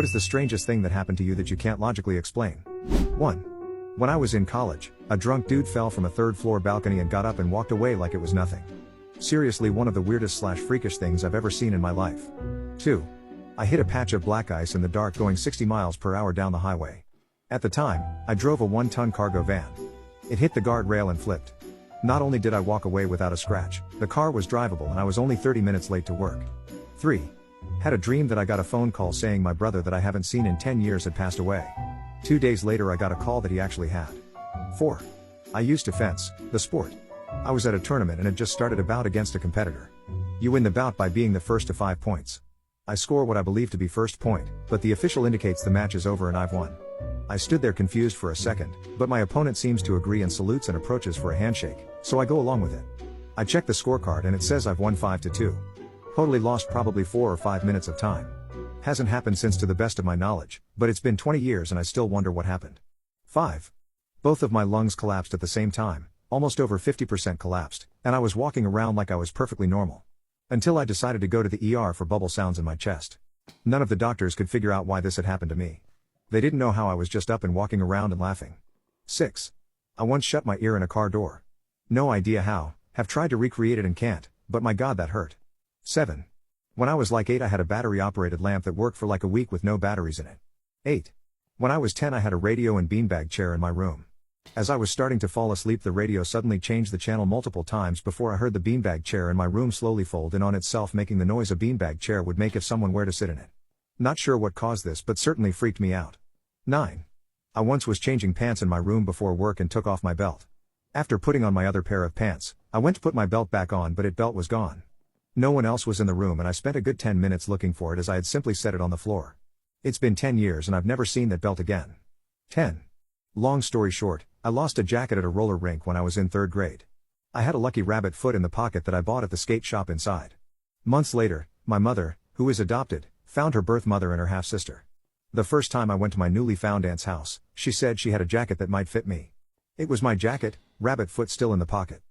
What is the strangest thing that happened to you that you can't logically explain? 1. When I was in college, a drunk dude fell from a third-floor balcony and got up and walked away like it was nothing. Seriously, one of the weirdest/freakish things I've ever seen in my life. 2. I hit a patch of black ice in the dark going 60 miles per hour down the highway. At the time, I drove a 1-ton cargo van. It hit the guardrail and flipped. Not only did I walk away without a scratch, the car was drivable and I was only 30 minutes late to work. 3. Had a dream that I got a phone call saying my brother that I haven't seen in 10 years had passed away. 2 days later I got a call that he actually had. 4. I used to fence, the sport. I was at a tournament and had just started a bout against a competitor. You win the bout by being the first to 5 points. I score what I believe to be first point, but the official indicates the match is over and I've won. I stood there confused for a second, but my opponent seems to agree and salutes and approaches for a handshake, so I go along with it. I check the scorecard and it says I've won 5-2. Totally lost probably 4 or 5 minutes of time. Hasn't happened since to the best of my knowledge, but it's been 20 years and I still wonder what happened. 5. Both of my lungs collapsed at the same time, almost over 50% collapsed, and I was walking around like I was perfectly normal. Until I decided to go to the ER for bubble sounds in my chest. None of the doctors could figure out why this had happened to me. They didn't know how I was just up and walking around and laughing. 6. I once shut my ear in a car door. No idea how, have tried to recreate it and can't, but my god that hurt. 7. When I was like 8 I had a battery-operated lamp that worked for like a week with no batteries in it. 8. When I was 10 I had a radio and beanbag chair in my room. As I was starting to fall asleep the radio suddenly changed the channel multiple times before I heard the beanbag chair in my room slowly fold in on itself, making the noise a beanbag chair would make if someone were to sit in it. Not sure what caused this but certainly freaked me out. 9. I once was changing pants in my room before work and took off my belt. After putting on my other pair of pants, I went to put my belt back on but belt was gone. No one else was in the room and I spent a good 10 minutes looking for it as I had simply set it on the floor. It's been 10 years and I've never seen that belt again. 10. Long story short, I lost a jacket at a roller rink when I was in 3rd grade. I had a lucky rabbit foot in the pocket that I bought at the skate shop inside. Months later, my mother, who is adopted, found her birth mother and her half-sister. The first time I went to my newly found aunt's house, she said she had a jacket that might fit me. It was my jacket, rabbit foot still in the pocket.